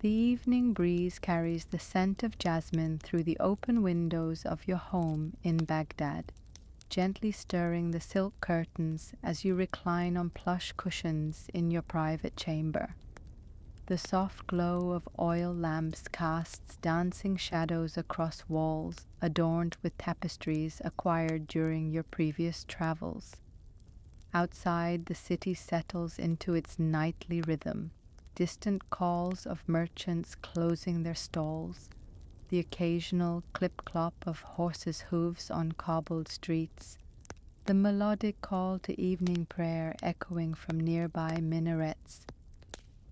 The evening breeze carries the scent of jasmine through the open windows of your home in Baghdad, gently stirring the silk curtains as you recline on plush cushions in your private chamber. The soft glow of oil lamps casts dancing shadows across walls adorned with tapestries acquired during your previous travels. Outside, the city settles into its nightly rhythm. Distant calls of merchants closing their stalls, the occasional clip-clop of horses' hooves on cobbled streets, the melodic call to evening prayer echoing from nearby minarets.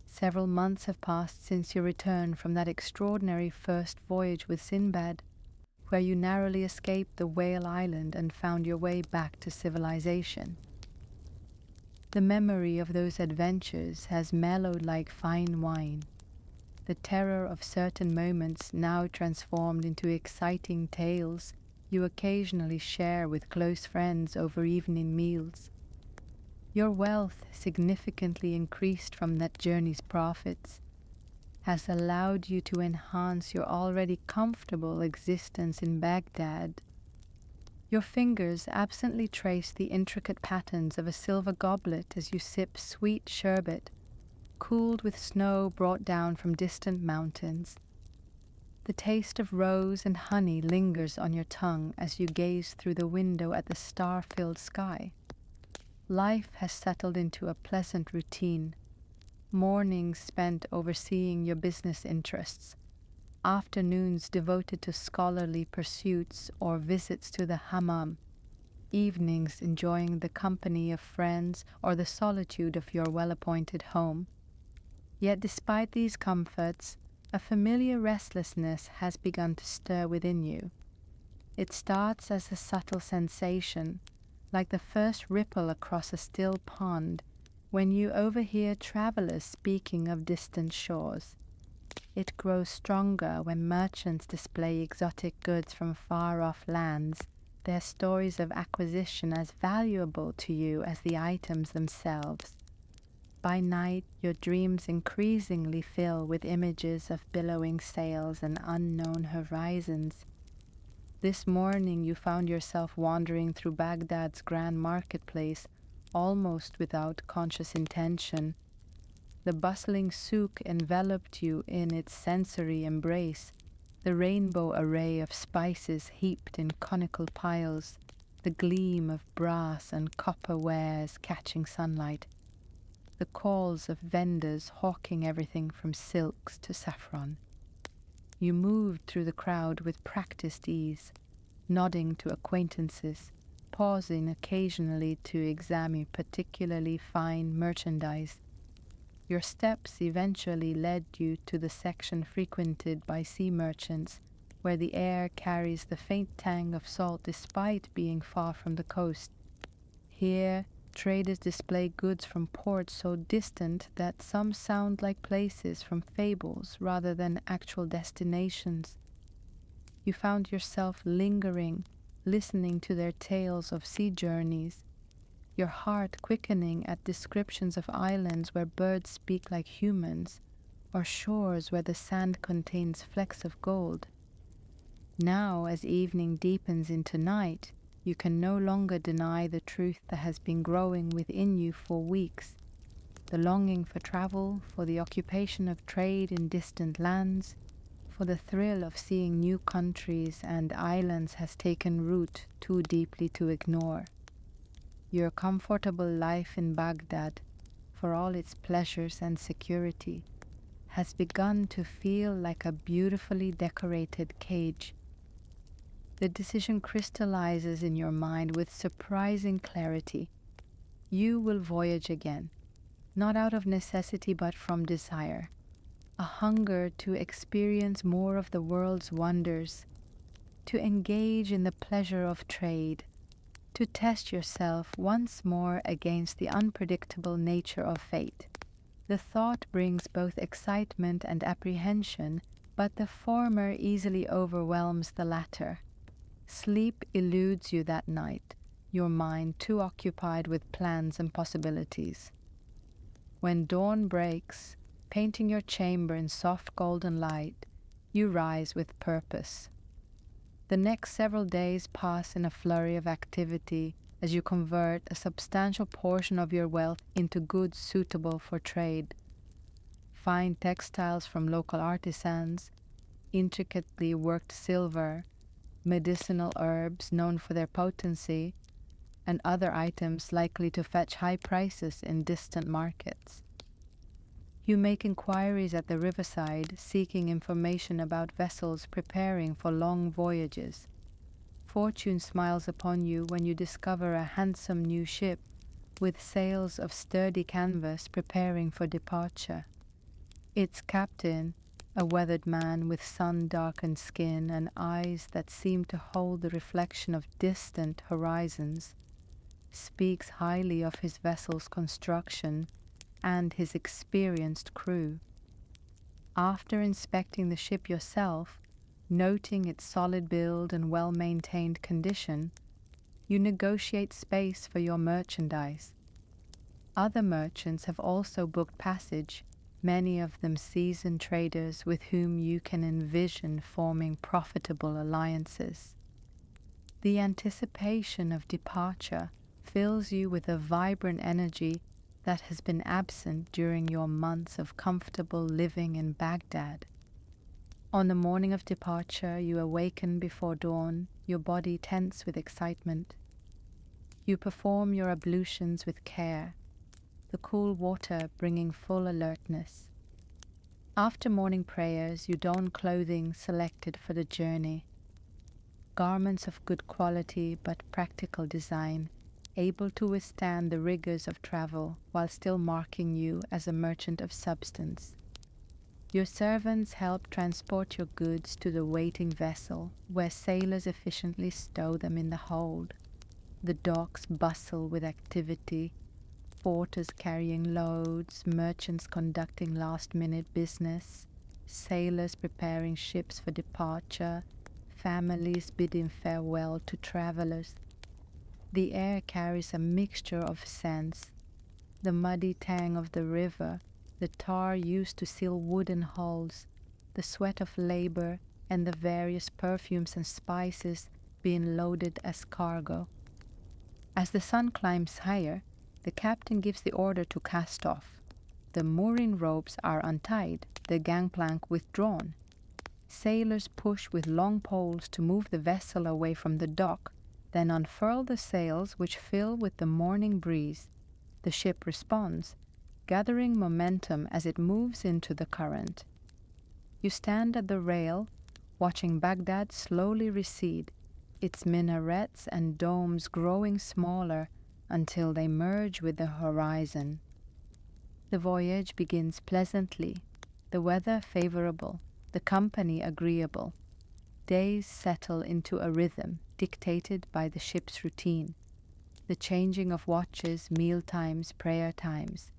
Several months have passed since your return from that extraordinary first voyage with Sinbad, where you narrowly escaped the Whale Island and found your way back to civilization. The memory of those adventures has mellowed like fine wine, the terror of certain moments now transformed into exciting tales you occasionally share with close friends over evening meals. Your wealth, significantly increased from that journey's profits, has allowed you to enhance your already comfortable existence in Baghdad. Your fingers absently trace the intricate patterns of a silver goblet as you sip sweet sherbet, cooled with snow brought down from distant mountains. The taste of rose and honey lingers on your tongue as you gaze through the window at the star-filled sky. Life has settled into a pleasant routine. Mornings spent overseeing your business interests, afternoons devoted to scholarly pursuits or visits to the hammam, evenings enjoying the company of friends or the solitude of your well-appointed home. Yet despite these comforts, a familiar restlessness has begun to stir within you. It starts as a subtle sensation, like the first ripple across a still pond, when you overhear travelers speaking of distant shores. It grows stronger when merchants display exotic goods from far-off lands, their stories of acquisition as valuable to you as the items themselves. By night, your dreams increasingly fill with images of billowing sails and unknown horizons. This morning you found yourself wandering through Baghdad's grand marketplace, almost without conscious intention. The bustling souk enveloped you in its sensory embrace, the rainbow array of spices heaped in conical piles, the gleam of brass and copper wares catching sunlight, the calls of vendors hawking everything from silks to saffron. You moved through the crowd with practiced ease, nodding to acquaintances, pausing occasionally to examine particularly fine merchandise. Your steps eventually led you to the section frequented by sea merchants, where the air carries the faint tang of salt despite being far from the coast. Here, traders display goods from ports so distant that some sound like places from fables rather than actual destinations. You found yourself lingering, listening to their tales of sea journeys, your heart quickening at descriptions of islands where birds speak like humans, or shores where the sand contains flecks of gold. Now, as evening deepens into night, you can no longer deny the truth that has been growing within you for weeks. The longing for travel, for the occupation of trade in distant lands, for the thrill of seeing new countries and islands has taken root too deeply to ignore. Your comfortable life in Baghdad, for all its pleasures and security, has begun to feel like a beautifully decorated cage. The decision crystallizes in your mind with surprising clarity. You will voyage again, not out of necessity but from desire, a hunger to experience more of the world's wonders, to engage in the pleasure of trade, to test yourself once more against the unpredictable nature of fate. The thought brings both excitement and apprehension, but the former easily overwhelms the latter. Sleep eludes you that night, your mind too occupied with plans and possibilities. When dawn breaks, painting your chamber in soft golden light, you rise with purpose. The next several days pass in a flurry of activity as you convert a substantial portion of your wealth into goods suitable for trade. Fine textiles from local artisans, intricately worked silver, medicinal herbs known for their potency, and other items likely to fetch high prices in distant markets. You make inquiries at the riverside, seeking information about vessels preparing for long voyages. Fortune smiles upon you when you discover a handsome new ship with sails of sturdy canvas preparing for departure. Its captain, a weathered man with sun-darkened skin and eyes that seem to hold the reflection of distant horizons, speaks highly of his vessel's construction and his experienced crew. After inspecting the ship yourself, noting its solid build and well-maintained condition, you negotiate space for your merchandise. Other merchants have also booked passage, many of them seasoned traders with whom you can envision forming profitable alliances. The anticipation of departure fills you with a vibrant energy that has been absent during your months of comfortable living in Baghdad. On the morning of departure, you awaken before dawn, your body tense with excitement. You perform your ablutions with care, the cool water bringing full alertness. After morning prayers, you don clothing selected for the journey. Garments of good quality but practical design, able to withstand the rigors of travel while still marking you as a merchant of substance. Your servants help transport your goods to the waiting vessel, where sailors efficiently stow them in the hold. The docks bustle with activity, porters carrying loads, merchants conducting last-minute business, sailors preparing ships for departure, families bidding farewell to travelers. The air carries a mixture of scents, the muddy tang of the river, the tar used to seal wooden hulls, the sweat of labor, and the various perfumes and spices being loaded as cargo. As the sun climbs higher, the captain gives the order to cast off. The mooring ropes are untied, the gangplank withdrawn. Sailors push with long poles to move the vessel away from the dock, then unfurl the sails which fill with the morning breeze. The ship responds, gathering momentum as it moves into the current. You stand at the rail, watching Baghdad slowly recede, its minarets and domes growing smaller until they merge with the horizon. The voyage begins pleasantly, the weather favorable, the company agreeable. Days settle into a rhythm dictated by the ship's routine, the changing of watches, meal times, prayer times.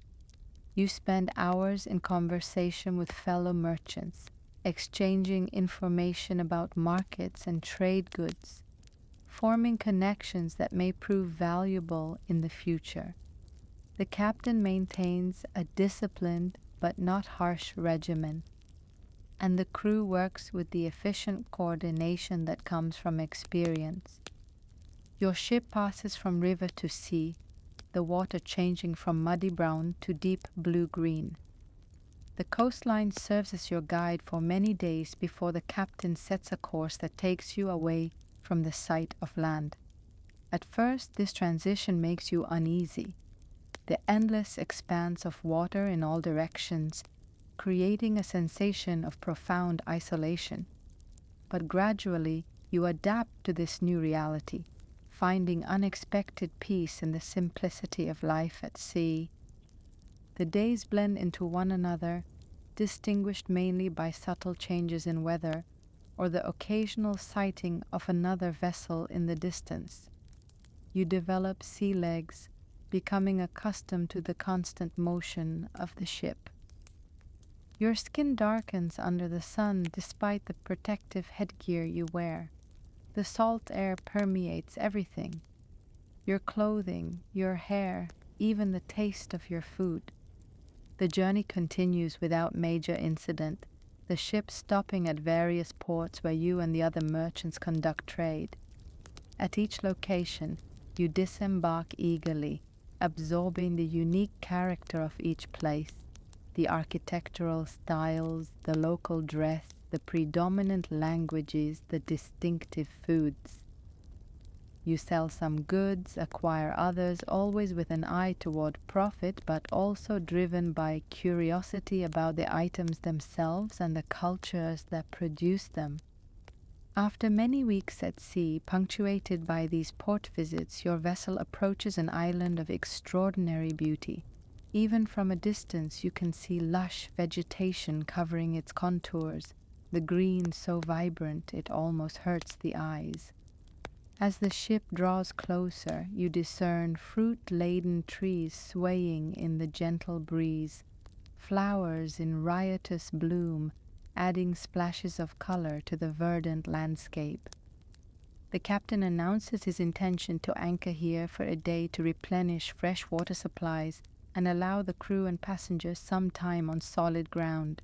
You spend hours in conversation with fellow merchants, exchanging information about markets and trade goods, forming connections that may prove valuable in the future. The captain maintains a disciplined but not harsh regimen, and the crew works with the efficient coordination that comes from experience. Your ship passes from river to sea, the water changing from muddy brown to deep blue-green. The coastline serves as your guide for many days before the captain sets a course that takes you away from the sight of land. At first, this transition makes you uneasy. The endless expanse of water in all directions, creating a sensation of profound isolation. But gradually, you adapt to this new reality, finding unexpected peace in the simplicity of life at sea. The days blend into one another, distinguished mainly by subtle changes in weather, or the occasional sighting of another vessel in the distance. You develop sea legs, becoming accustomed to the constant motion of the ship. Your skin darkens under the sun despite the protective headgear you wear. The salt air permeates everything, your clothing, your hair, even the taste of your food. The journey continues without major incident, the ship stopping at various ports where you and the other merchants conduct trade. At each location, you disembark eagerly, absorbing the unique character of each place, the architectural styles, the local dress, the predominant languages, the distinctive foods. You sell some goods, acquire others, always with an eye toward profit, but also driven by curiosity about the items themselves and the cultures that produce them. After many weeks at sea, punctuated by these port visits, your vessel approaches an island of extraordinary beauty. Even from a distance, you can see lush vegetation covering its contours, the green so vibrant it almost hurts the eyes. As the ship draws closer, you discern fruit-laden trees swaying in the gentle breeze, flowers in riotous bloom, adding splashes of color to the verdant landscape. The captain announces his intention to anchor here for a day to replenish fresh water supplies and allow the crew and passengers some time on solid ground.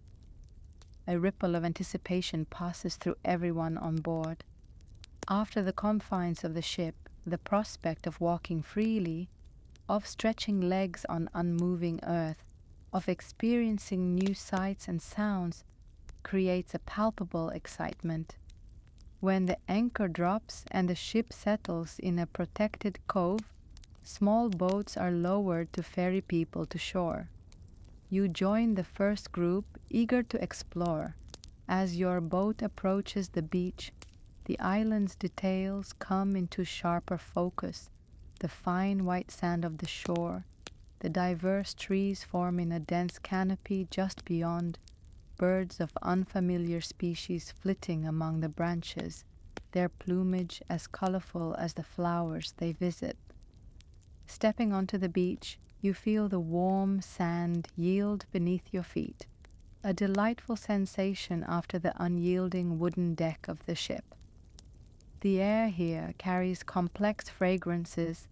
A ripple of anticipation passes through everyone on board. After the confines of the ship, the prospect of walking freely, of stretching legs on unmoving earth, of experiencing new sights and sounds, creates a palpable excitement. When the anchor drops and the ship settles in a protected cove, small boats are lowered to ferry people to shore. You join the first group, eager to explore. As your boat approaches the beach, the island's details come into sharper focus, the fine white sand of the shore, the diverse trees forming a dense canopy just beyond, birds of unfamiliar species flitting among the branches, their plumage as colorful as the flowers they visit. Stepping onto the beach, you feel the warm sand yield beneath your feet, a delightful sensation after the unyielding wooden deck of the ship. The air here carries complex fragrances,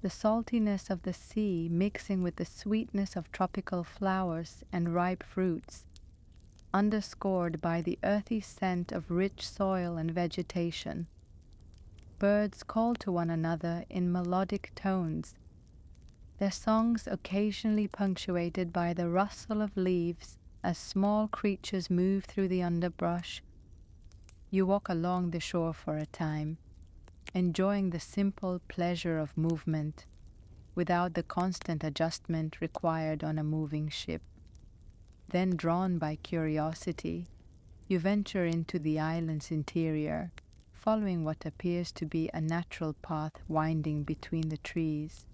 the saltiness of the sea mixing with the sweetness of tropical flowers and ripe fruits, underscored by the earthy scent of rich soil and vegetation. Birds call to one another in melodic tones, their songs occasionally punctuated by the rustle of leaves as small creatures move through the underbrush. You walk along the shore for a time, enjoying the simple pleasure of movement, without the constant adjustment required on a moving ship. Then, drawn by curiosity, you venture into the island's interior, following what appears to be a natural path winding between the trees.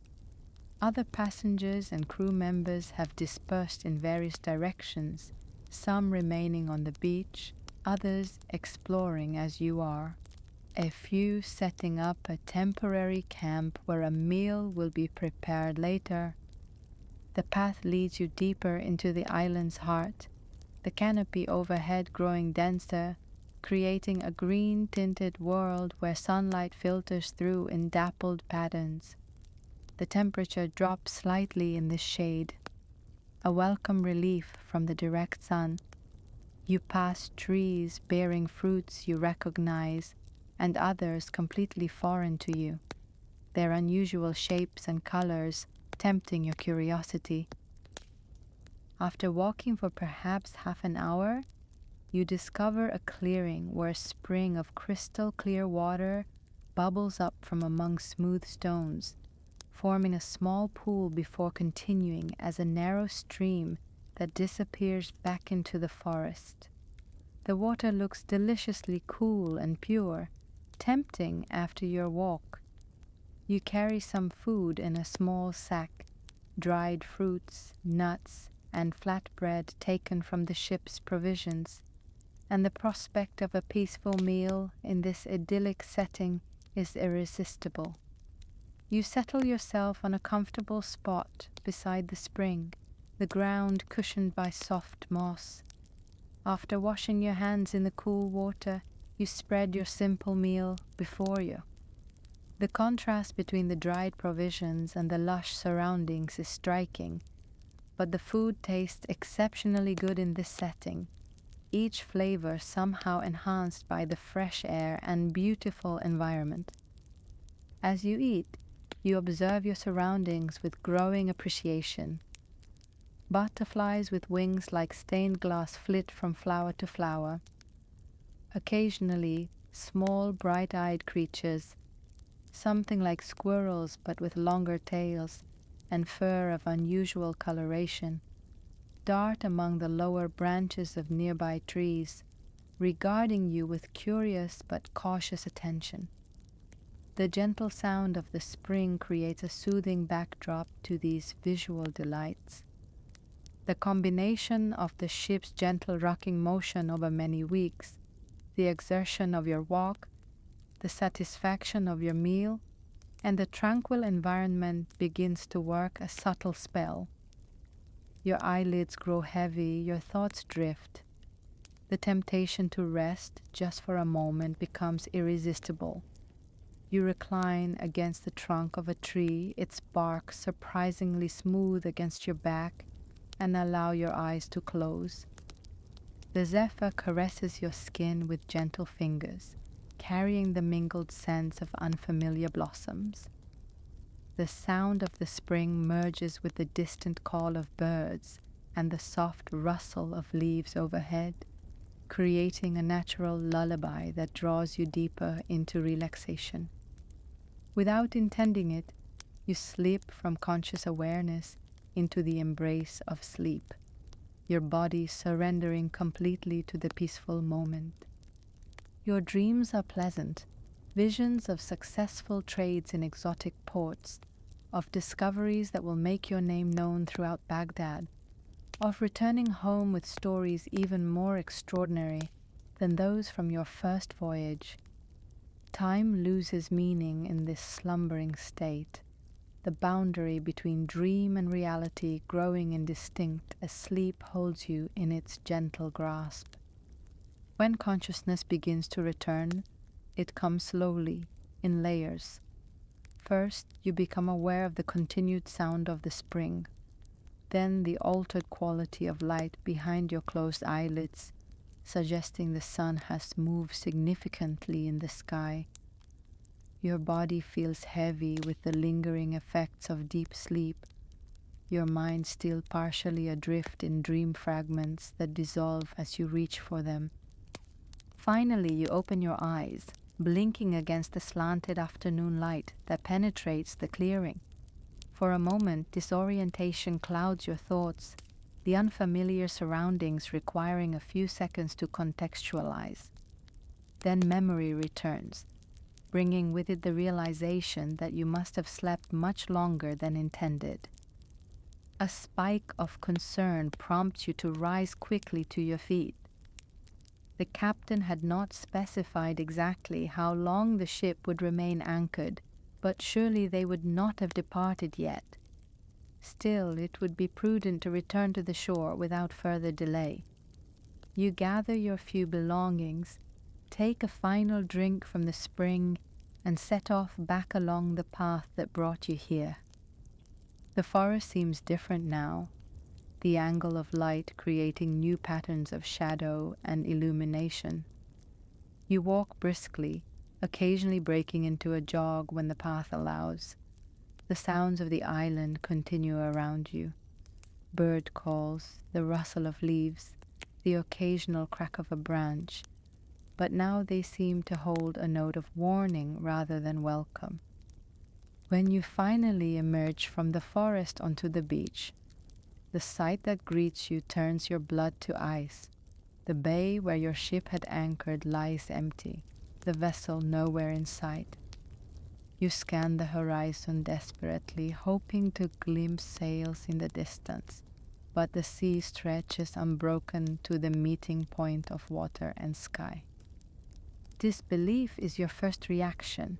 Other passengers and crew members have dispersed in various directions, some remaining on the beach, others exploring as you are. A few setting up a temporary camp where a meal will be prepared later. The path leads you deeper into the island's heart, the canopy overhead growing denser, creating a green-tinted world where sunlight filters through in dappled patterns. The temperature drops slightly in the shade, a welcome relief from the direct sun. You pass trees bearing fruits you recognize, and others completely foreign to you, their unusual shapes and colors tempting your curiosity. After walking for perhaps half an hour, you discover a clearing where a spring of crystal clear water bubbles up from among smooth stones, forming a small pool before continuing as a narrow stream that disappears back into the forest. The water looks deliciously cool and pure, tempting after your walk. You carry some food in a small sack, dried fruits, nuts, and flatbread taken from the ship's provisions, and the prospect of a peaceful meal in this idyllic setting is irresistible. You settle yourself on a comfortable spot beside the spring, the ground cushioned by soft moss. After washing your hands in the cool water, you spread your simple meal before you. The contrast between the dried provisions and the lush surroundings is striking. but the food tastes exceptionally good in this setting, each flavor somehow enhanced by the fresh air and beautiful environment. As you eat, you observe your surroundings with growing appreciation. Butterflies with wings like stained glass flit from flower to flower. Occasionally, small bright-eyed creatures, something like squirrels but with longer tails and fur of unusual coloration, dart among the lower branches of nearby trees, regarding you with curious but cautious attention. The gentle sound of the spring creates a soothing backdrop to these visual delights. The combination of the ship's gentle rocking motion over many weeks, the exertion of your walk, the satisfaction of your meal, and the tranquil environment begins to work a subtle spell. Your eyelids grow heavy, your thoughts drift. The temptation to rest just for a moment becomes irresistible. You recline against the trunk of a tree, its bark surprisingly smooth against your back, and allow your eyes to close. The zephyr caresses your skin with gentle fingers, carrying the mingled scents of unfamiliar blossoms. The sound of the spring merges with the distant call of birds and the soft rustle of leaves overhead, creating a natural lullaby that draws you deeper into relaxation. Without intending it, you slip from conscious awareness into the embrace of sleep, your body surrendering completely to the peaceful moment. Your dreams are pleasant, visions of successful trades in exotic ports, of discoveries that will make your name known throughout Baghdad, of returning home with stories even more extraordinary than those from your first voyage. Time loses meaning in this slumbering state, the boundary between dream and reality growing indistinct as sleep holds you in its gentle grasp. When consciousness begins to return, it comes slowly, in layers. First, you become aware of the continued sound of the spring, then the altered quality of light behind your closed eyelids, suggesting the sun has moved significantly in the sky. Your body feels heavy with the lingering effects of deep sleep, your mind still partially adrift in dream fragments that dissolve as you reach for them. Finally, you open your eyes, blinking against the slanted afternoon light that penetrates the clearing. For a moment, disorientation clouds your thoughts, the unfamiliar surroundings requiring a few seconds to contextualize. Then memory returns, bringing with it the realization that you must have slept much longer than intended. A spike of concern prompts you to rise quickly to your feet. The captain had not specified exactly how long the ship would remain anchored, but surely they would not have departed yet. Still, it would be prudent to return to the shore without further delay. You gather your few belongings, take a final drink from the spring, and set off back along the path that brought you here. The forest seems different now, the angle of light creating new patterns of shadow and illumination. You walk briskly, occasionally breaking into a jog when the path allows. The sounds of the island continue around you. Bird calls, the rustle of leaves, the occasional crack of a branch, but now they seem to hold a note of warning rather than welcome. When you finally emerge from the forest onto the beach, the sight that greets you turns your blood to ice. The bay where your ship had anchored lies empty, the vessel nowhere in sight. You scan the horizon desperately, hoping to glimpse sails in the distance, but the sea stretches unbroken to the meeting point of water and sky. Disbelief is your first reaction.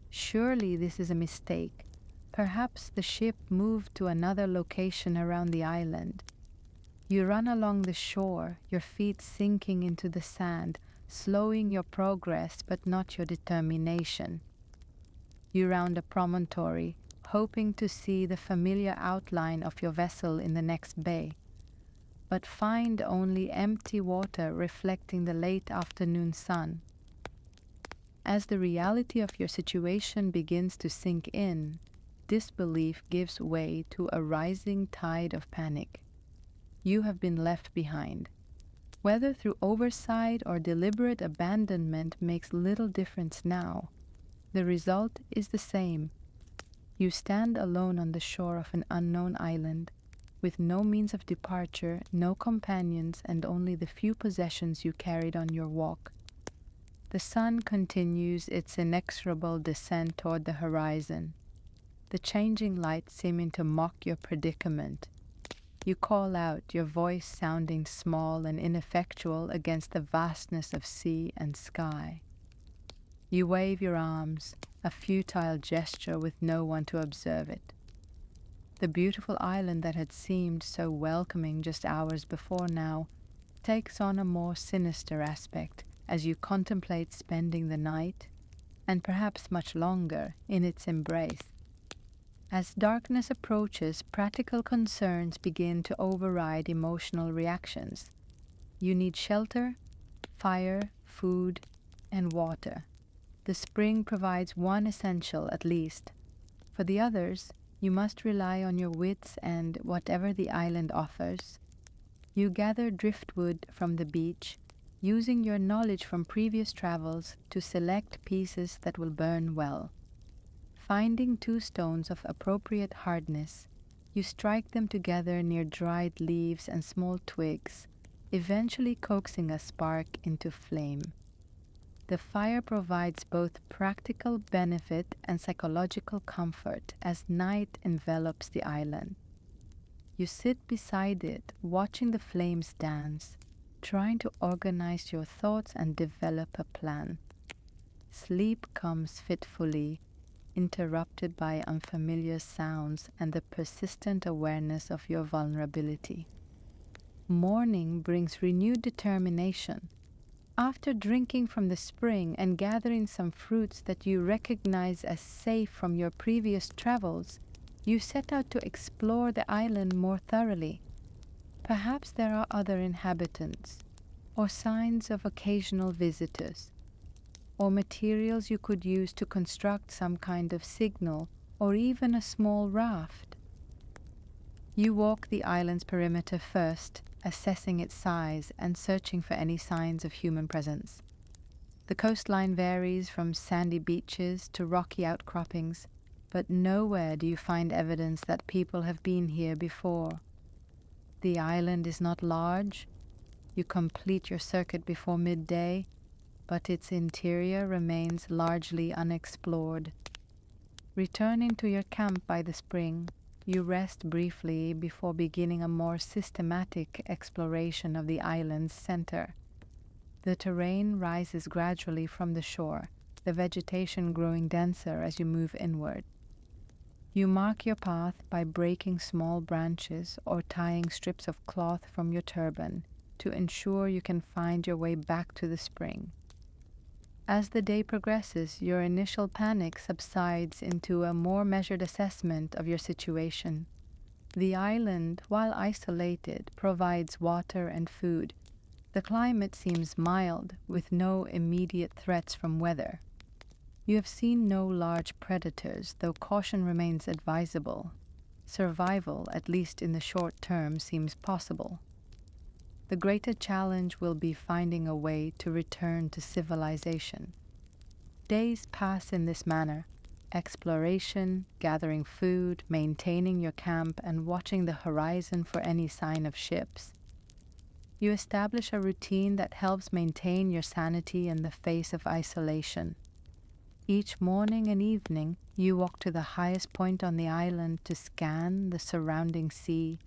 Surely this is a mistake. Perhaps the ship moved to another location around the island. You run along the shore, your feet sinking into the sand, slowing your progress but not your determination. You round a promontory, hoping to see the familiar outline of your vessel in the next bay, but find only empty water reflecting the late afternoon sun. As the reality of your situation begins to sink in, disbelief gives way to a rising tide of panic. You have been left behind. Whether through oversight or deliberate abandonment makes little difference now. The result is the same. You stand alone on the shore of an unknown island, with no means of departure, no companions, and only the few possessions you carried on your walk. The sun continues its inexorable descent toward the horizon, the changing light seeming to mock your predicament. You call out, your voice sounding small and ineffectual against the vastness of sea and sky. You wave your arms, a futile gesture with no one to observe it. The beautiful island that had seemed so welcoming just hours before now takes on a more sinister aspect as you contemplate spending the night, and perhaps much longer, in its embrace. As darkness approaches, practical concerns begin to override emotional reactions. You need shelter, fire, food, and water. The spring provides one essential at least. For the others, you must rely on your wits and whatever the island offers. You gather driftwood from the beach, using your knowledge from previous travels to select pieces that will burn well. Finding 2 stones of appropriate hardness, you strike them together near dried leaves and small twigs, eventually coaxing a spark into flame. The fire provides both practical benefit and psychological comfort as night envelops the island. You sit beside it, watching the flames dance, trying to organize your thoughts and develop a plan. Sleep comes fitfully, interrupted by unfamiliar sounds and the persistent awareness of your vulnerability. Morning brings renewed determination. After drinking from the spring and gathering some fruits that you recognize as safe from your previous travels, you set out to explore the island more thoroughly. Perhaps there are other inhabitants, or signs of occasional visitors, or materials you could use to construct some kind of signal, or even a small raft. You walk the island's perimeter first, assessing its size and searching for any signs of human presence. The coastline varies from sandy beaches to rocky outcroppings, but nowhere do you find evidence that people have been here before. The island is not large. You complete your circuit before midday, but its interior remains largely unexplored. Returning to your camp by the spring, you rest briefly before beginning a more systematic exploration of the island's center. The terrain rises gradually from the shore, the vegetation growing denser as you move inward. You mark your path by breaking small branches or tying strips of cloth from your turban to ensure you can find your way back to the spring. As the day progresses, your initial panic subsides into a more measured assessment of your situation. The island, while isolated, provides water and food. The climate seems mild, with no immediate threats from weather. You have seen no large predators, though caution remains advisable. Survival, at least in the short term, seems possible. The greater challenge will be finding a way to return to civilization. Days pass in this manner: exploration, gathering food, maintaining your camp, and watching the horizon for any sign of ships. You establish a routine that helps maintain your sanity in the face of isolation. Each morning and evening, you walk to the highest point on the island to scan the surrounding sea.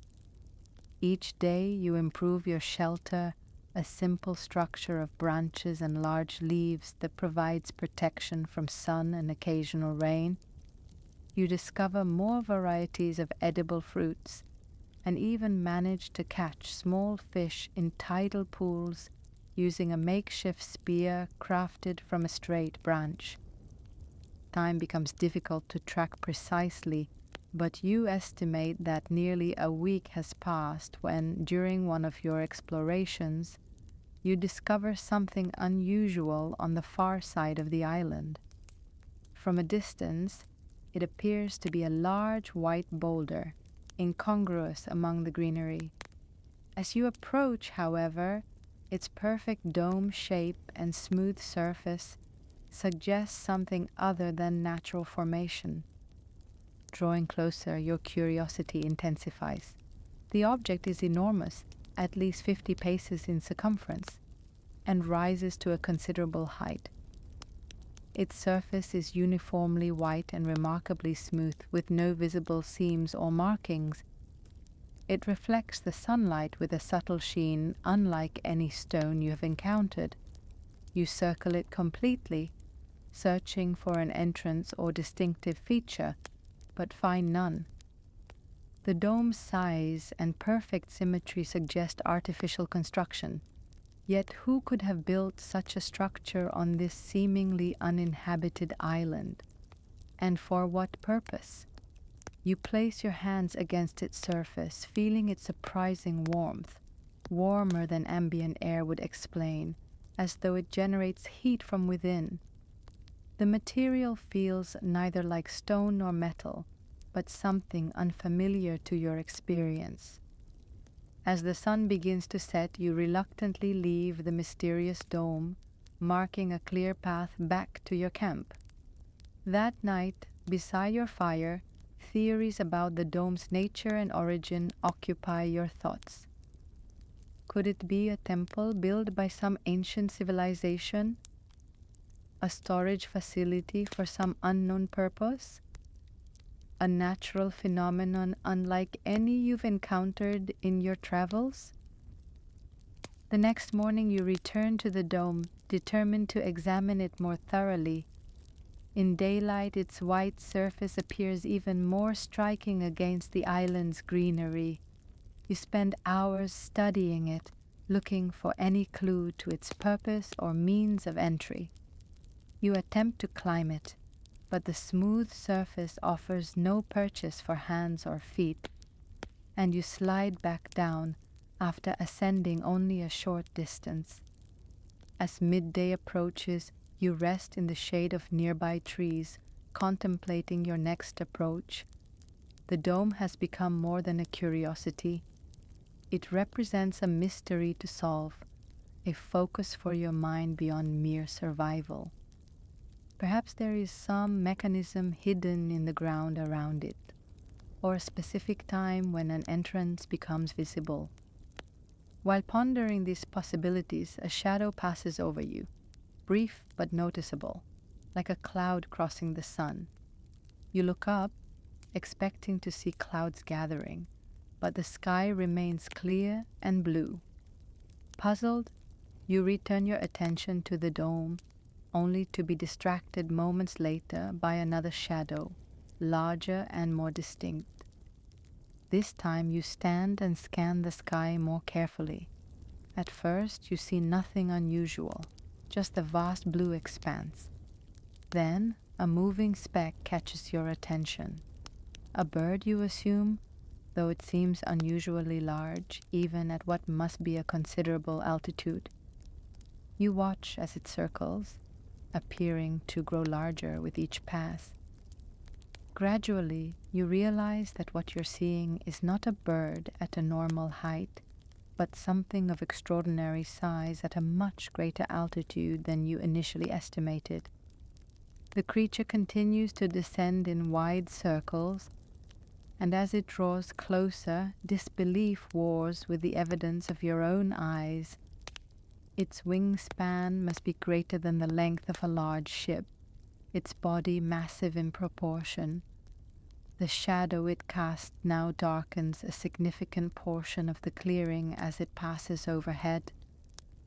Each day you improve your shelter, a simple structure of branches and large leaves that provides protection from sun and occasional rain. You discover more varieties of edible fruits, and even manage to catch small fish in tidal pools using a makeshift spear crafted from a straight branch. time becomes difficult to track precisely, but you estimate that nearly a week has passed when, during one of your explorations, you discover something unusual on the far side of the island. From a distance, it appears to be a large white boulder, incongruous among the greenery. As you approach, however, its perfect dome shape and smooth surface suggests something other than natural formation. Drawing closer, your curiosity intensifies. The object is enormous, at least 50 paces in circumference, and rises to a considerable height. Its surface is uniformly white and remarkably smooth, with no visible seams or markings. It reflects the sunlight with a subtle sheen unlike any stone you have encountered. You circle it completely, searching for an entrance or distinctive feature, but find none. The dome's size and perfect symmetry suggest artificial construction. Yet who could have built such a structure on this seemingly uninhabited island? And for what purpose? You place your hands against its surface, feeling its surprising warmth, warmer than ambient air would explain, as though it generates heat from within. The material feels neither like stone nor metal, but something unfamiliar to your experience. As the sun begins to set, you reluctantly leave the mysterious dome, marking a clear path back to your camp. That night, beside your fire, theories about the dome's nature and origin occupy your thoughts. Could it be a temple built by some ancient civilization? A storage facility for some unknown purpose? A natural phenomenon unlike any you've encountered in your travels? The next morning you return to the dome, determined to examine it more thoroughly. In daylight, its white surface appears even more striking against the island's greenery. You spend hours studying it, looking for any clue to its purpose or means of entry. You attempt to climb it, but the smooth surface offers no purchase for hands or feet, and you slide back down after ascending only a short distance. As midday approaches, you rest in the shade of nearby trees, contemplating your next approach. The dome has become more than a curiosity. It represents a mystery to solve, a focus for your mind beyond mere survival. Perhaps there is some mechanism hidden in the ground around it, or a specific time when an entrance becomes visible. While pondering these possibilities, a shadow passes over you, brief but noticeable, like a cloud crossing the sun. You look up, expecting to see clouds gathering, but the sky remains clear and blue. Puzzled, you return your attention to the dome, only to be distracted moments later by another shadow, larger and more distinct. This time you stand and scan the sky more carefully. At first you see nothing unusual, just the vast blue expanse. Then a moving speck catches your attention. A bird, you assume, though it seems unusually large, even at what must be a considerable altitude. You watch as it circles, appearing to grow larger with each pass. Gradually, you realize that what you're seeing is not a bird at a normal height, but something of extraordinary size at a much greater altitude than you initially estimated. The creature continues to descend in wide circles, and as it draws closer, disbelief wars with the evidence of your own eyes. Its wingspan must be greater than the length of a large ship, its body massive in proportion. The shadow it casts now darkens a significant portion of the clearing as it passes overhead.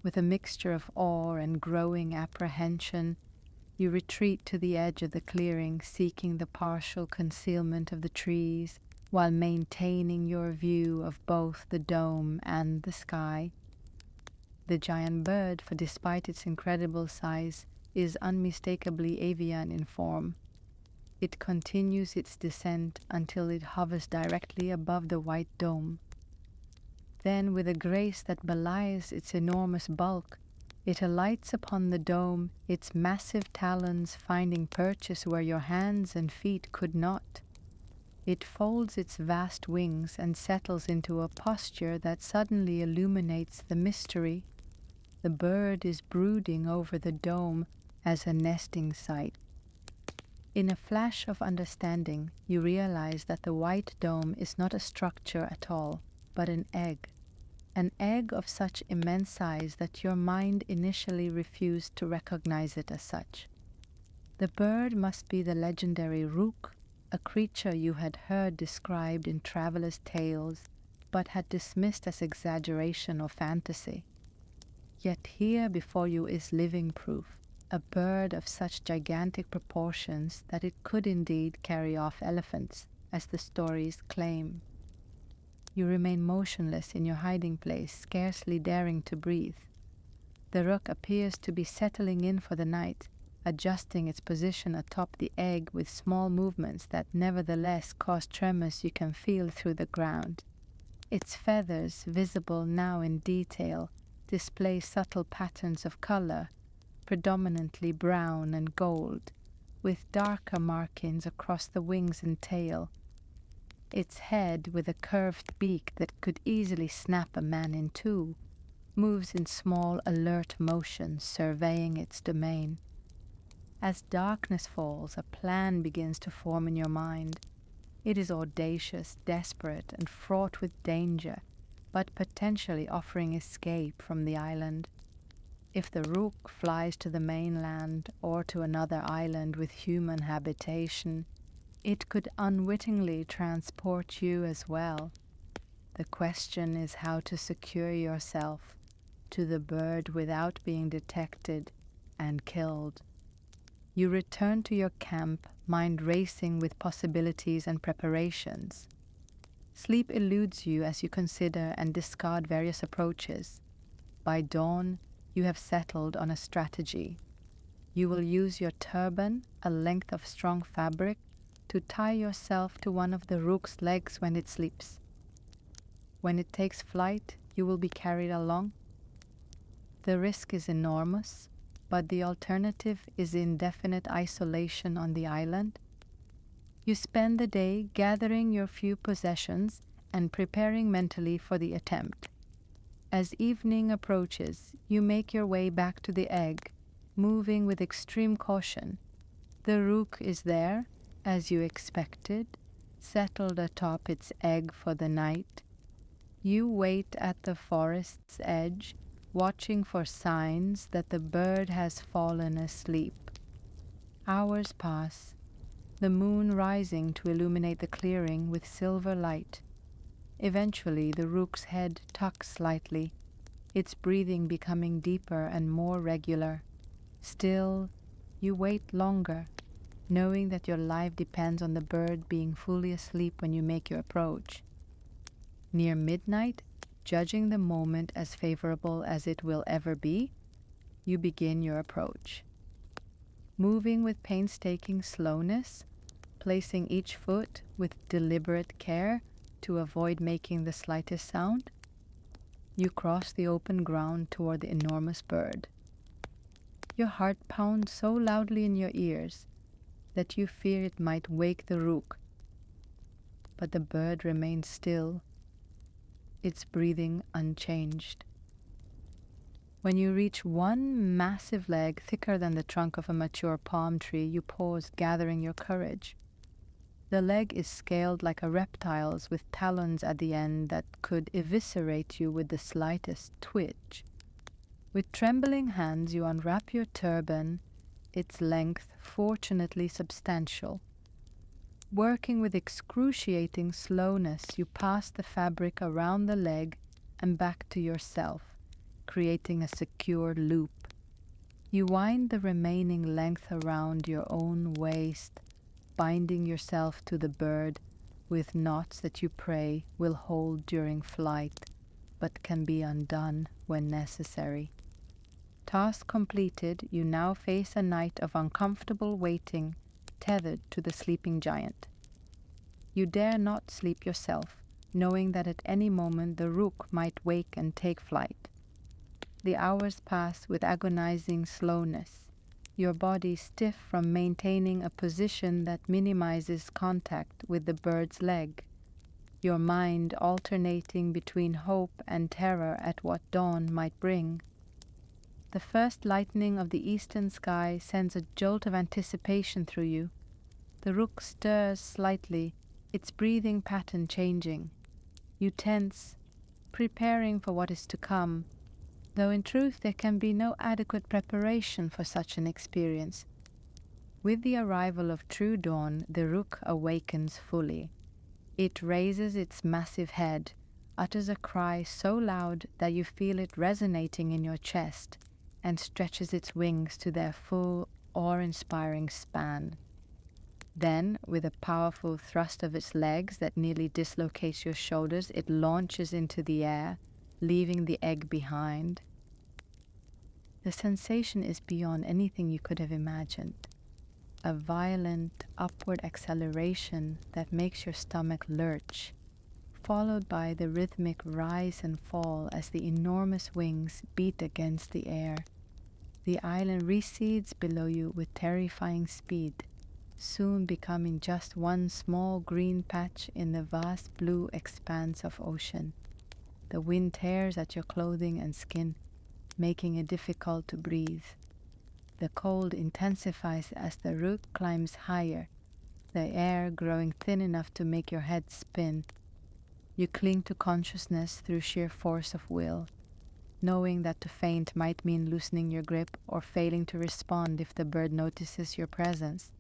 With a mixture of awe and growing apprehension, you retreat to the edge of the clearing, seeking the partial concealment of the trees, while maintaining your view of both the dome and the sky. The giant bird, for despite its incredible size, is unmistakably avian in form, It continues its descent until it hovers directly above the white dome. Then, with a grace that belies its enormous bulk, it alights upon the dome, its massive talons finding purchase where your hands and feet could not. It folds its vast wings and settles into a posture that suddenly illuminates the mystery. The bird is brooding over the dome as a nesting site. In a flash of understanding, you realize that the white dome is not a structure at all, but an egg of such immense size that your mind initially refused to recognize it as such. The bird must be the legendary rook, a creature you had heard described in travelers' tales, but had dismissed as exaggeration or fantasy. Yet here before you is living proof, a bird of such gigantic proportions that it could indeed carry off elephants, as the stories claim. You remain motionless in your hiding place, scarcely daring to breathe. The rook appears to be settling in for the night, adjusting its position atop the egg with small movements that nevertheless cause tremors you can feel through the ground. Its feathers, visible now in detail, display subtle patterns of color, predominantly brown and gold, with darker markings across the wings and tail. Its head, with a curved beak that could easily snap a man in two, moves in small, alert motions, surveying its domain. As darkness falls, a plan begins to form in your mind. It is audacious, desperate, and fraught with danger, but potentially offering escape from the island. If the rook flies to the mainland or to another island with human habitation, it could unwittingly transport you as well. The question is how to secure yourself to the bird without being detected and killed. You return to your camp, mind racing with possibilities and preparations. Sleep eludes you as you consider and discard various approaches. By dawn, you have settled on a strategy. You will use your turban, a length of strong fabric, to tie yourself to one of the rook's legs when it sleeps. When it takes flight, you will be carried along. The risk is enormous, but the alternative is indefinite isolation on the island. You spend the day gathering your few possessions and preparing mentally for the attempt. As evening approaches, you make your way back to the egg, moving with extreme caution. The rook is there, as you expected, settled atop its egg for the night. You wait at the forest's edge, watching for signs that the bird has fallen asleep. Hours pass, the moon rising to illuminate the clearing with silver light. Eventually, the rook's head tucks slightly, its breathing becoming deeper and more regular. Still, you wait longer, knowing that your life depends on the bird being fully asleep when you make your approach. Near midnight, judging the moment as favorable as it will ever be, you begin your approach. Moving with painstaking slowness, placing each foot with deliberate care to avoid making the slightest sound, you cross the open ground toward the enormous bird. Your heart pounds so loudly in your ears that you fear it might wake the rook, but the bird remains still, its breathing unchanged. When you reach one massive leg thicker than the trunk of a mature palm tree, you pause, gathering your courage. The leg is scaled like a reptile's, with talons at the end that could eviscerate you with the slightest twitch. With trembling hands, you unwrap your turban, its length fortunately substantial. Working with excruciating slowness, you pass the fabric around the leg and back to yourself, creating a secure loop. You wind the remaining length around your own waist, binding yourself to the bird with knots that you pray will hold during flight, but can be undone when necessary. Task completed, you now face a night of uncomfortable waiting tethered to the sleeping giant. You dare not sleep yourself, knowing that at any moment the rook might wake and take flight. The hours pass with agonizing slowness, your body stiff from maintaining a position that minimizes contact with the bird's leg, your mind alternating between hope and terror at what dawn might bring. The first lightening of the eastern sky sends a jolt of anticipation through you. The rook stirs slightly, its breathing pattern changing. You tense, preparing for what is to come, though in truth there can be no adequate preparation for such an experience. With the arrival of true dawn, the rook awakens fully. It raises its massive head, utters a cry so loud that you feel it resonating in your chest, and stretches its wings to their full, awe-inspiring span. Then, with a powerful thrust of its legs that nearly dislocates your shoulders, it launches into the air, leaving the egg behind. The sensation is beyond anything you could have imagined. A violent upward acceleration that makes your stomach lurch, followed by the rhythmic rise and fall as the enormous wings beat against the air. The island recedes below you with terrifying speed, soon becoming just one small green patch in the vast blue expanse of ocean. The wind tears at your clothing and skin, making it difficult to breathe. The cold intensifies as the rook climbs higher, the air growing thin enough to make your head spin. You cling to consciousness through sheer force of will, knowing that to faint might mean loosening your grip or failing to respond if the bird notices your presence.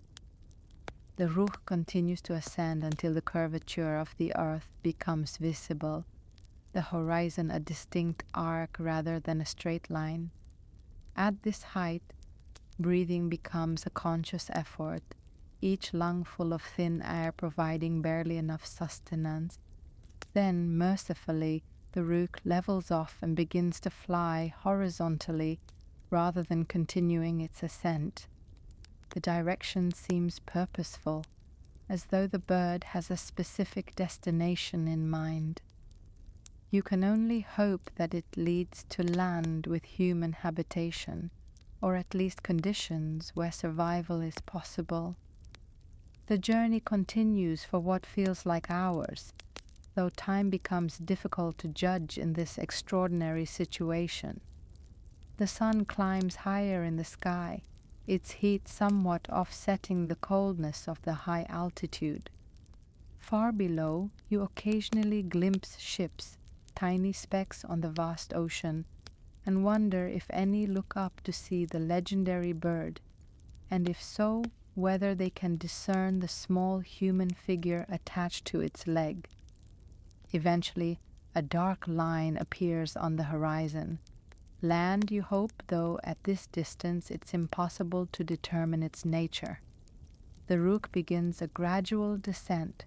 The rook continues to ascend until the curvature of the earth becomes visible, the horizon a distinct arc rather than a straight line. At this height, breathing becomes a conscious effort, each lung full of thin air providing barely enough sustenance. Then, mercifully, the rook levels off and begins to fly horizontally rather than continuing its ascent. The direction seems purposeful, as though the bird has a specific destination in mind. You can only hope that it leads to land with human habitation, or at least conditions where survival is possible. The journey continues for what feels like hours, though time becomes difficult to judge in this extraordinary situation. The sun climbs higher in the sky, its heat somewhat offsetting the coldness of the high altitude. Far below, you occasionally glimpse ships, tiny specks on the vast ocean, and wonder if any look up to see the legendary bird, and if so, whether they can discern the small human figure attached to its leg. Eventually, a dark line appears on the horizon. Land, you hope, though at this distance it's impossible to determine its nature. The rook begins a gradual descent,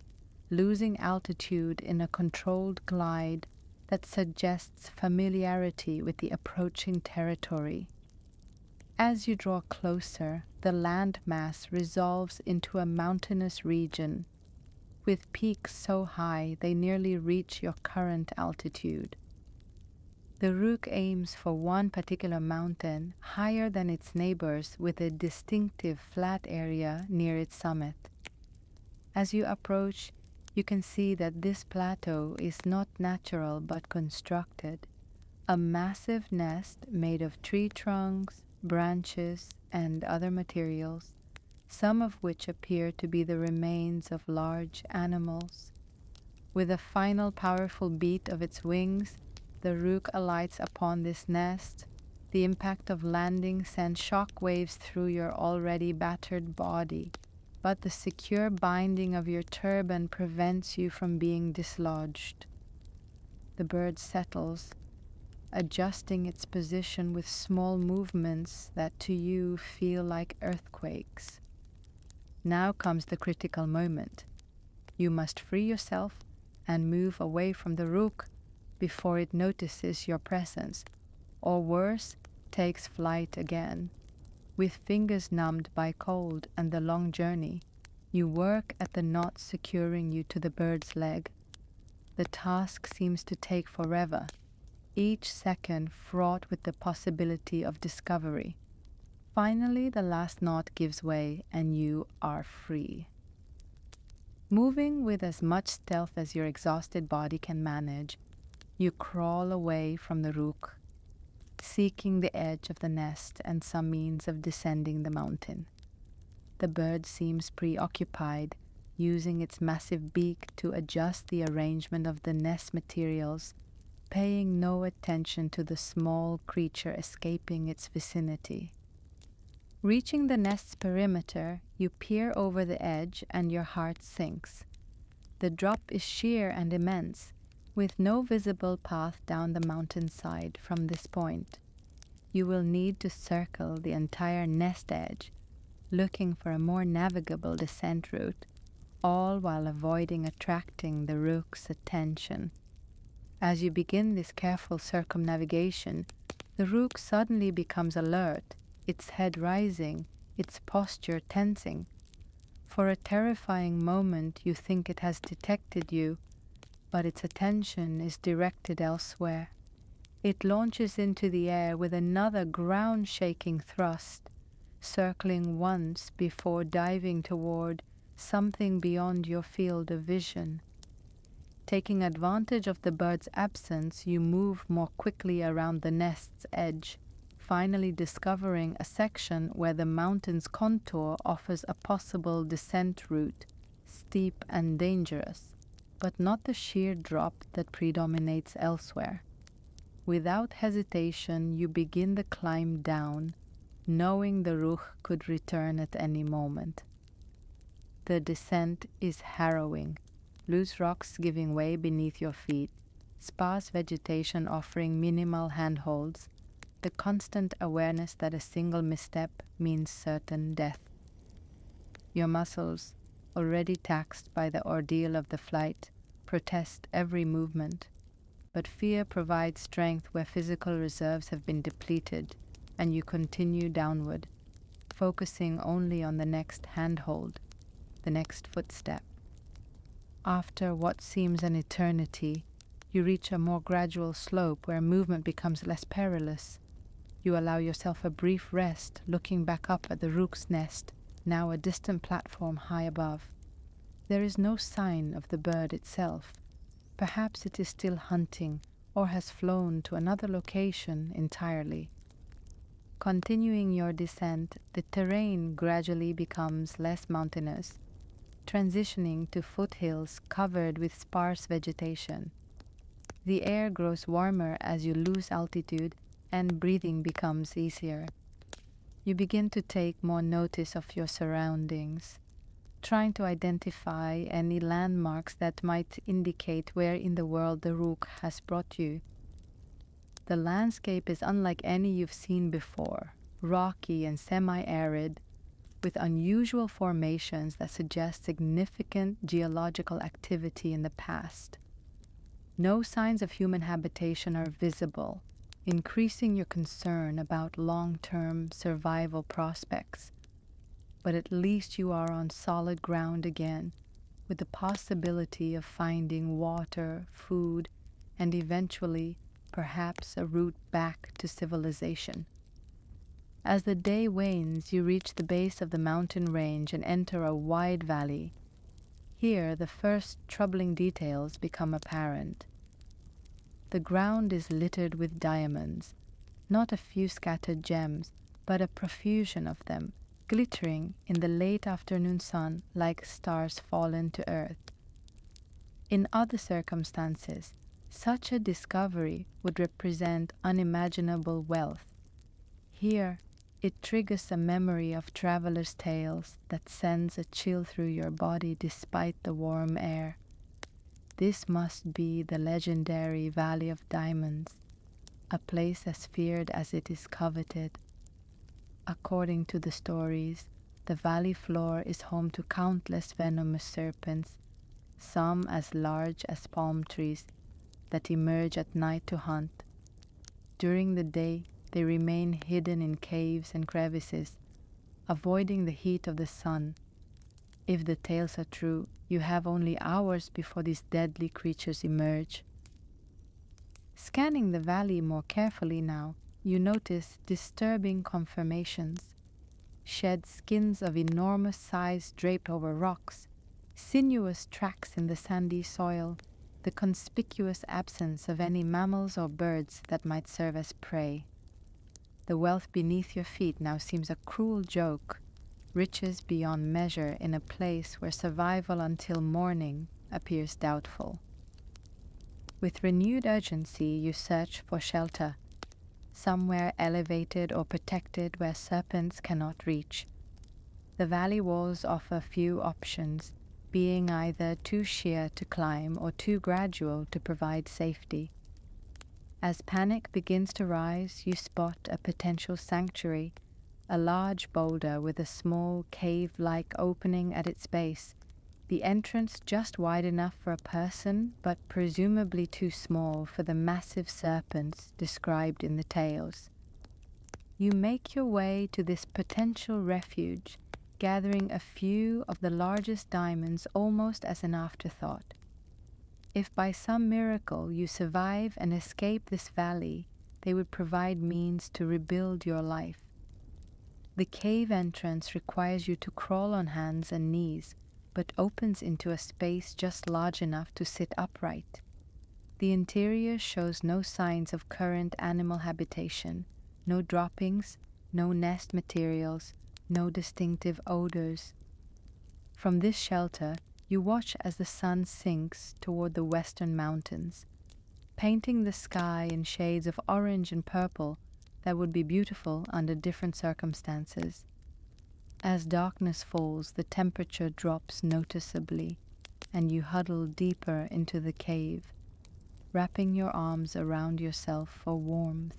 losing altitude in a controlled glide that suggests familiarity with the approaching territory. As you draw closer, the land mass resolves into a mountainous region, with peaks so high they nearly reach your current altitude. The rook aims for one particular mountain higher than its neighbors with a distinctive flat area near its summit. As you approach, you can see that this plateau is not natural but constructed, a massive nest made of tree trunks, branches, and other materials, some of which appear to be the remains of large animals. With a final powerful beat of its wings, the rook alights upon this nest. The impact of landing sends shock waves through your already battered body, but the secure binding of your turban prevents you from being dislodged. The bird settles, adjusting its position with small movements that to you feel like earthquakes. Now comes the critical moment. You must free yourself and move away from the rook before it notices your presence, or worse, takes flight again. With fingers numbed by cold and the long journey, you work at the knot securing you to the bird's leg. The task seems to take forever, each second fraught with the possibility of discovery. Finally, the last knot gives way and you are free. Moving with as much stealth as your exhausted body can manage, you crawl away from the rook, seeking the edge of the nest and some means of descending the mountain. The bird seems preoccupied, using its massive beak to adjust the arrangement of the nest materials, paying no attention to the small creature escaping its vicinity. Reaching the nest's perimeter, you peer over the edge and your heart sinks. The drop is sheer and immense, with no visible path down the mountainside from this point. You will need to circle the entire nest edge, looking for a more navigable descent route, all while avoiding attracting the rook's attention. As you begin this careful circumnavigation, the rook suddenly becomes alert, its head rising, its posture tensing. For a terrifying moment you think it has detected you, but its attention is directed elsewhere. It launches into the air with another ground-shaking thrust, circling once before diving toward something beyond your field of vision. Taking advantage of the bird's absence, you move more quickly around the nest's edge, finally discovering a section where the mountain's contour offers a possible descent route, steep and dangerous, but not the sheer drop that predominates elsewhere. Without hesitation, you begin the climb down, knowing the rook could return at any moment. The descent is harrowing, loose rocks giving way beneath your feet, sparse vegetation offering minimal handholds, the constant awareness that a single misstep means certain death. Your muscles, already taxed by the ordeal of the flight, protest every movement, but fear provides strength where physical reserves have been depleted, and you continue downward, focusing only on the next handhold, the next footstep. After what seems an eternity, you reach a more gradual slope where movement becomes less perilous. You allow yourself a brief rest, looking back up at the rook's nest, now a distant platform high above. There is no sign of the bird itself. Perhaps it is still hunting, or has flown to another location entirely. Continuing your descent, the terrain gradually becomes less mountainous, transitioning to foothills covered with sparse vegetation. The air grows warmer as you lose altitude, and breathing becomes easier. You begin to take more notice of your surroundings, trying to identify any landmarks that might indicate where in the world the rook has brought you. The landscape is unlike any you've seen before, rocky and semi-arid, with unusual formations that suggest significant geological activity in the past. No signs of human habitation are visible, increasing your concern about long-term survival prospects. But at least you are on solid ground again, with the possibility of finding water, food, and eventually, perhaps a route back to civilization. As the day wanes, you reach the base of the mountain range and enter a wide valley. Here, the first troubling details become apparent. The ground is littered with diamonds, not a few scattered gems, but a profusion of them, glittering in the late afternoon sun like stars fallen to earth. In other circumstances, such a discovery would represent unimaginable wealth. Here, it triggers a memory of travelers' tales that sends a chill through your body despite the warm air. This must be the legendary Valley of Diamonds, a place as feared as it is coveted. According to the stories, the valley floor is home to countless venomous serpents, some as large as palm trees, that emerge at night to hunt. During the day, they remain hidden in caves and crevices, avoiding the heat of the sun. If the tales are true, you have only hours before these deadly creatures emerge. Scanning the valley more carefully now, you notice disturbing conformations. Shed skins of enormous size draped over rocks, sinuous tracks in the sandy soil, the conspicuous absence of any mammals or birds that might serve as prey. The wealth beneath your feet now seems a cruel joke, riches beyond measure in a place where survival until morning appears doubtful. With renewed urgency, you search for shelter, somewhere elevated or protected where serpents cannot reach. The valley walls offer few options, being either too sheer to climb or too gradual to provide safety. As panic begins to rise, you spot a potential sanctuary, a large boulder with a small cave-like opening at its base, the entrance just wide enough for a person, but presumably too small for the massive serpents described in the tales. You make your way to this potential refuge, gathering a few of the largest diamonds almost as an afterthought. If by some miracle you survive and escape this valley, they would provide means to rebuild your life. The cave entrance requires you to crawl on hands and knees, but opens into a space just large enough to sit upright. The interior shows no signs of current animal habitation, no droppings, no nest materials, no distinctive odors. From this shelter, you watch as the sun sinks toward the western mountains, painting the sky in shades of orange and purple that would be beautiful under different circumstances. As darkness falls, the temperature drops noticeably, and you huddle deeper into the cave, wrapping your arms around yourself for warmth.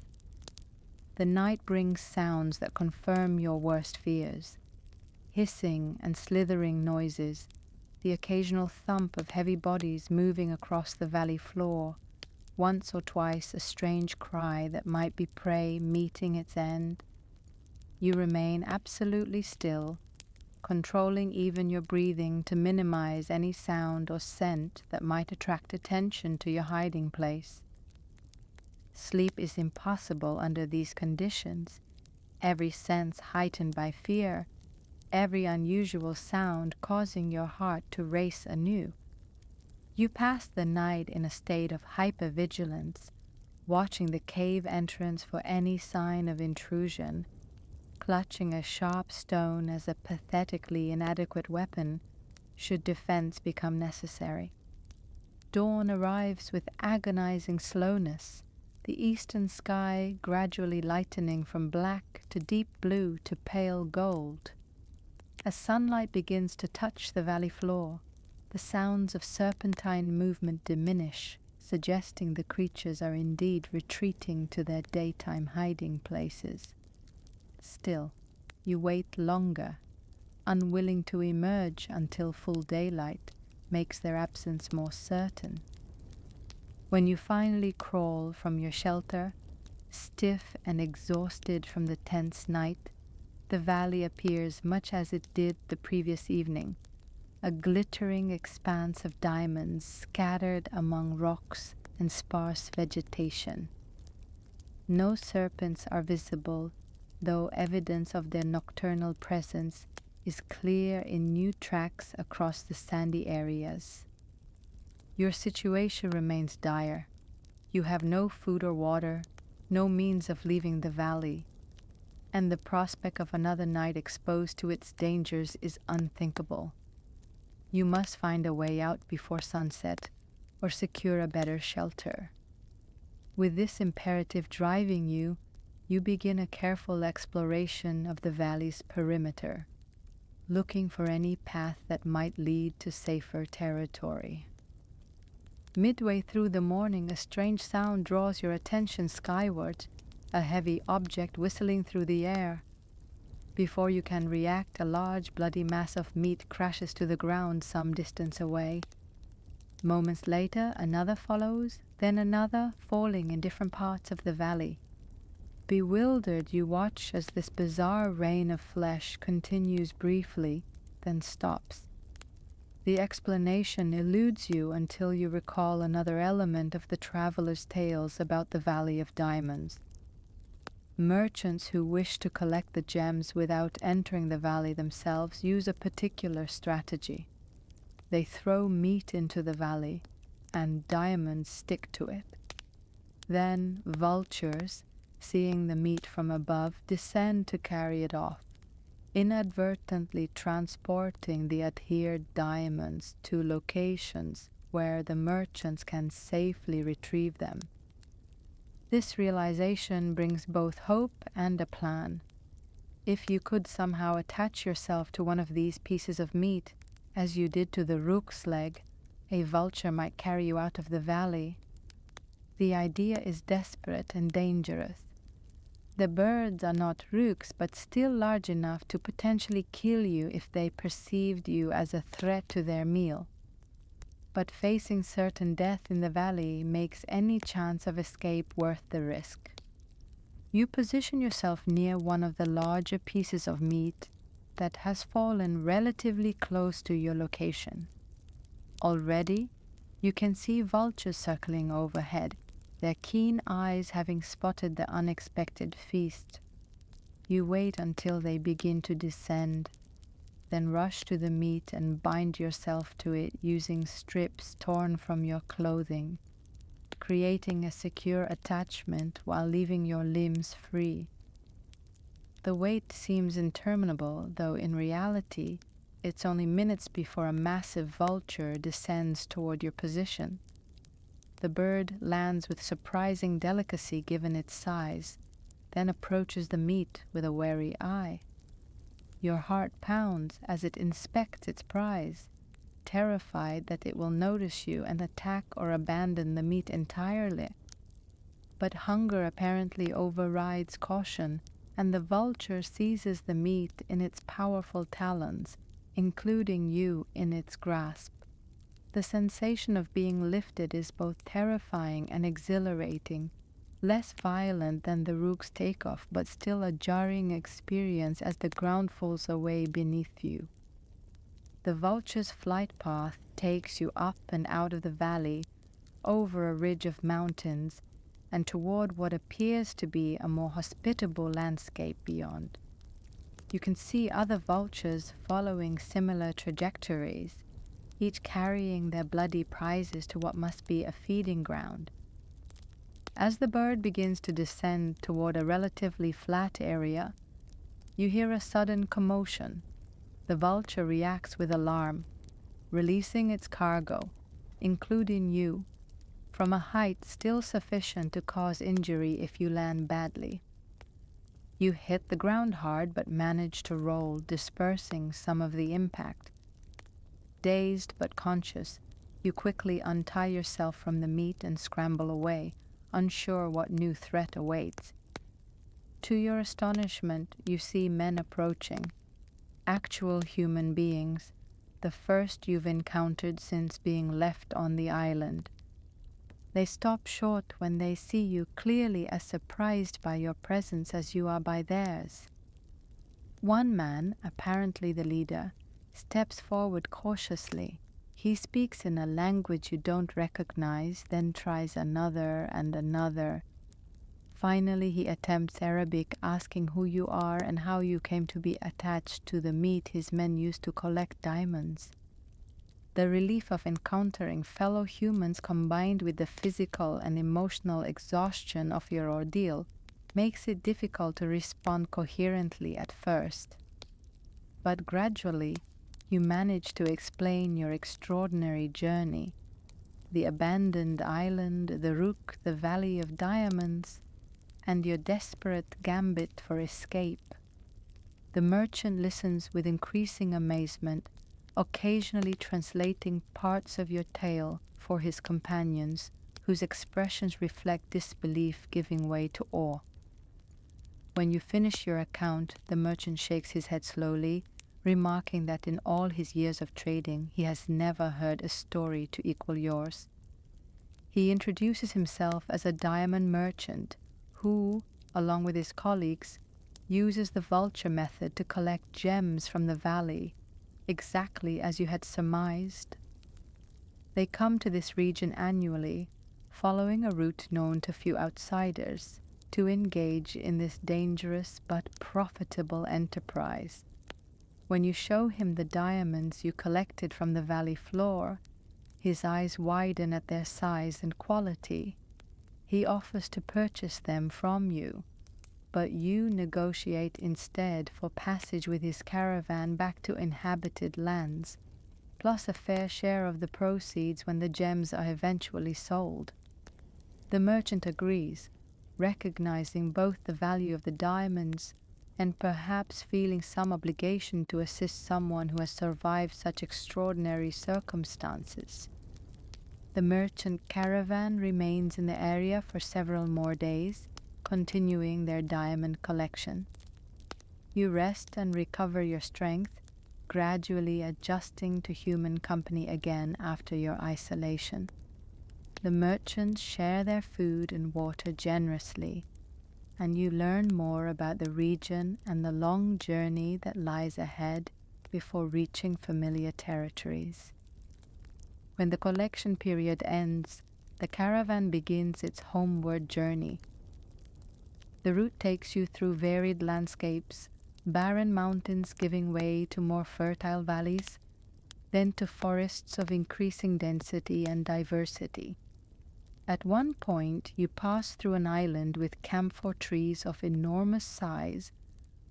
The night brings sounds that confirm your worst fears. Hissing and slithering noises, the occasional thump of heavy bodies moving across the valley floor, once or twice a strange cry that might be prey meeting its end. You remain absolutely still, controlling even your breathing to minimize any sound or scent that might attract attention to your hiding place. Sleep is impossible under these conditions, every sense heightened by fear, every unusual sound causing your heart to race anew. You pass the night in a state of hypervigilance, watching the cave entrance for any sign of intrusion, clutching a sharp stone as a pathetically inadequate weapon should defense become necessary. Dawn arrives with agonizing slowness, the eastern sky gradually lightening from black to deep blue to pale gold. As sunlight begins to touch the valley floor, the sounds of serpentine movement diminish, suggesting the creatures are indeed retreating to their daytime hiding places. Still, you wait longer, unwilling to emerge until full daylight makes their absence more certain. When you finally crawl from your shelter, stiff and exhausted from the tense night, the valley appears much as it did the previous evening, a glittering expanse of diamonds scattered among rocks and sparse vegetation. No serpents are visible, though evidence of their nocturnal presence is clear in new tracks across the sandy areas. Your situation remains dire. You have no food or water, no means of leaving the valley, and the prospect of another night exposed to its dangers is unthinkable. You must find a way out before sunset, or secure a better shelter. With this imperative driving you, you begin a careful exploration of the valley's perimeter, looking for any path that might lead to safer territory. Midway through the morning, a strange sound draws your attention skyward, a heavy object whistling through the air. Before you can react, a large bloody mass of meat crashes to the ground some distance away. Moments later, another follows, then another, falling in different parts of the valley. Bewildered, you watch as this bizarre rain of flesh continues briefly, then stops. The explanation eludes you until you recall another element of the traveler's tales about the Valley of Diamonds. Merchants who wish to collect the gems without entering the valley themselves use a particular strategy. They throw meat into the valley, and diamonds stick to it. Then vultures, seeing the meat from above, descend to carry it off, inadvertently transporting the adhered diamonds to locations where the merchants can safely retrieve them. This realization brings both hope and a plan. If you could somehow attach yourself to one of these pieces of meat, as you did to the rook's leg, a vulture might carry you out of the valley. The idea is desperate and dangerous. The birds are not rooks, but still large enough to potentially kill you if they perceived you as a threat to their meal. But facing certain death in the valley makes any chance of escape worth the risk. You position yourself near one of the larger pieces of meat that has fallen relatively close to your location. Already, you can see vultures circling overhead, their keen eyes having spotted the unexpected feast. You wait until they begin to descend, then rush to the meat and bind yourself to it using strips torn from your clothing, creating a secure attachment while leaving your limbs free. The wait seems interminable, though in reality, it's only minutes before a massive vulture descends toward your position. The bird lands with surprising delicacy given its size, then approaches the meat with a wary eye. Your heart pounds as it inspects its prize, terrified that it will notice you and attack or abandon the meat entirely. But hunger apparently overrides caution, and the vulture seizes the meat in its powerful talons, including you in its grasp. The sensation of being lifted is both terrifying and exhilarating, less violent than the rook's takeoff, but still a jarring experience as the ground falls away beneath you. The vulture's flight path takes you up and out of the valley, over a ridge of mountains, and toward what appears to be a more hospitable landscape beyond. You can see other vultures following similar trajectories, each carrying their bloody prizes to what must be a feeding ground. As the bird begins to descend toward a relatively flat area, you hear a sudden commotion. The vulture reacts with alarm, releasing its cargo, including you, from a height still sufficient to cause injury if you land badly. You hit the ground hard but manage to roll, dispersing some of the impact. Dazed but conscious, you quickly untie yourself from the meat and scramble away, unsure what new threat awaits. To your astonishment, you see men approaching, actual human beings, the first you've encountered since being left on the island. They stop short when they see you, clearly as surprised by your presence as you are by theirs. One man, apparently the leader, steps forward cautiously. He speaks in a language you don't recognize, then tries another and another. Finally, he attempts Arabic, asking who you are and how you came to be attached to the meat his men used to collect diamonds. The relief of encountering fellow humans combined with the physical and emotional exhaustion of your ordeal makes it difficult to respond coherently at first. But gradually, you manage to explain your extraordinary journey, the abandoned island, the Rook, the Valley of Diamonds, and your desperate gambit for escape. The merchant listens with increasing amazement, occasionally translating parts of your tale for his companions, whose expressions reflect disbelief giving way to awe. When you finish your account, the merchant shakes his head slowly, remarking that in all his years of trading he has never heard a story to equal yours. He introduces himself as a diamond merchant who, along with his colleagues, uses the vulture method to collect gems from the valley, exactly as you had surmised. They come to this region annually, following a route known to few outsiders, to engage in this dangerous but profitable enterprise. When you show him the diamonds you collected from the valley floor, his eyes widen at their size and quality. He offers to purchase them from you, but you negotiate instead for passage with his caravan back to inhabited lands, plus a fair share of the proceeds when the gems are eventually sold. The merchant agrees, recognizing both the value of the diamonds and perhaps feeling some obligation to assist someone who has survived such extraordinary circumstances. The merchant caravan remains in the area for several more days, continuing their diamond collection. You rest and recover your strength, gradually adjusting to human company again after your isolation. The merchants share their food and water generously, and you learn more about the region and the long journey that lies ahead before reaching familiar territories. When the collection period ends, the caravan begins its homeward journey. The route takes you through varied landscapes, barren mountains giving way to more fertile valleys, then to forests of increasing density and diversity. At one point, you pass through an island with camphor trees of enormous size,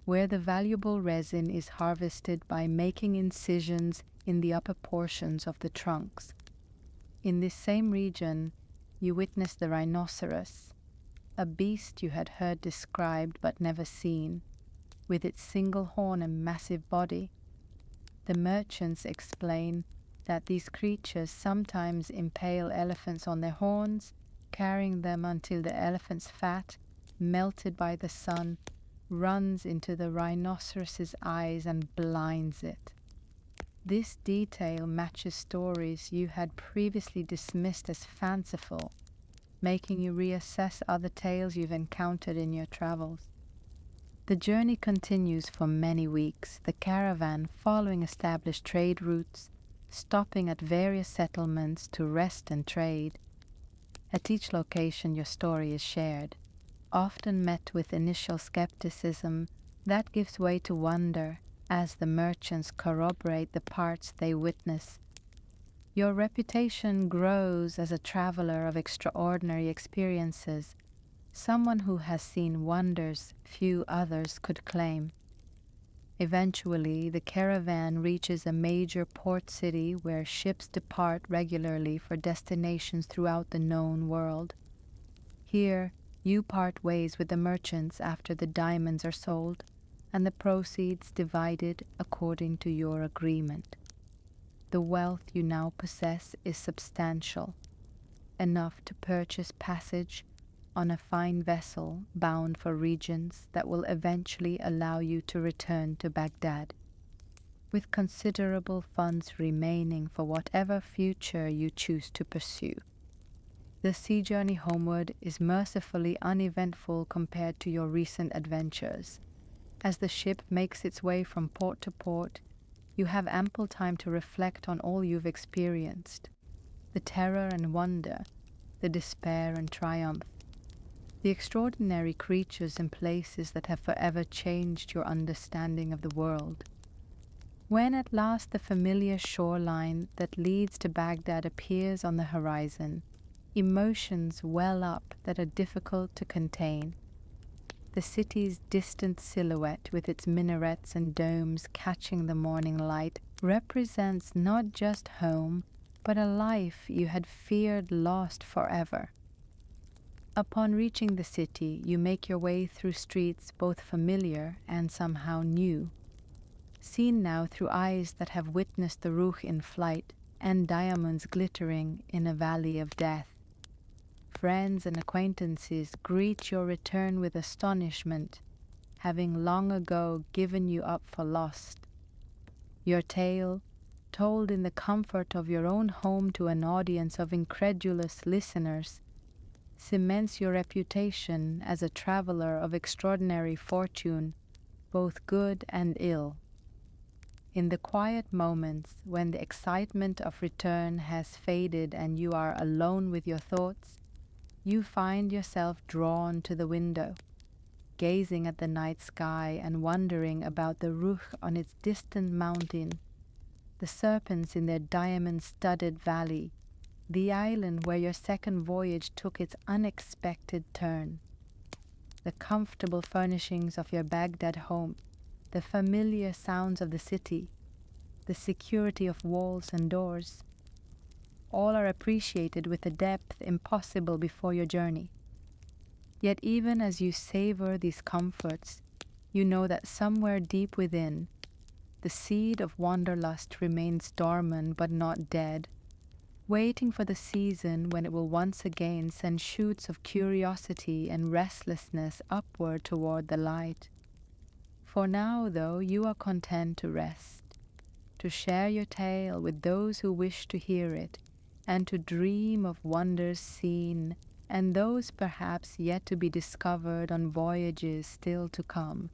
where the valuable resin is harvested by making incisions in the upper portions of the trunks. In this same region, you witness the rhinoceros, a beast you had heard described but never seen, with its single horn and massive body. The merchants explain that these creatures sometimes impale elephants on their horns, carrying them until the elephant's fat, melted by the sun, runs into the rhinoceros's eyes and blinds it. This detail matches stories you had previously dismissed as fanciful, making you reassess other tales you've encountered in your travels. The journey continues for many weeks, the caravan following established trade routes, stopping at various settlements to rest and trade. At each location your story is shared, often met with initial skepticism that gives way to wonder as the merchants corroborate the parts they witness. Your reputation grows as a traveler of extraordinary experiences, someone who has seen wonders few others could claim. Eventually, the caravan reaches a major port city where ships depart regularly for destinations throughout the known world. Here, you part ways with the merchants after the diamonds are sold, and the proceeds divided according to your agreement. The wealth you now possess is substantial, enough to purchase passage on a fine vessel bound for regions that will eventually allow you to return to Baghdad, with considerable funds remaining for whatever future you choose to pursue. The sea journey homeward is mercifully uneventful compared to your recent adventures. As the ship makes its way from port to port, you have ample time to reflect on all you've experienced, the terror and wonder, the despair and triumph, the extraordinary creatures and places that have forever changed your understanding of the world. When at last the familiar shoreline that leads to Baghdad appears on the horizon, emotions well up that are difficult to contain. The city's distant silhouette with its minarets and domes catching the morning light represents not just home, but a life you had feared lost forever. Upon reaching the city, you make your way through streets both familiar and somehow new, seen now through eyes that have witnessed the Ruh in flight and diamonds glittering in a valley of death. Friends and acquaintances greet your return with astonishment, having long ago given you up for lost. Your tale, told in the comfort of your own home to an audience of incredulous listeners, cements your reputation as a traveler of extraordinary fortune, both good and ill. In the quiet moments when the excitement of return has faded and you are alone with your thoughts, you find yourself drawn to the window, gazing at the night sky and wondering about the Ruch on its distant mountain, the serpents in their diamond-studded valley, the island where your second voyage took its unexpected turn, the comfortable furnishings of your Baghdad home, the familiar sounds of the city, the security of walls and doors. All are appreciated with a depth impossible before your journey. Yet even as you savor these comforts, you know that somewhere deep within, the seed of wanderlust remains dormant but not dead, waiting for the season when it will once again send shoots of curiosity and restlessness upward toward the light. For now, though, you are content to rest, to share your tale with those who wish to hear it, and to dream of wonders seen and those perhaps yet to be discovered on voyages still to come,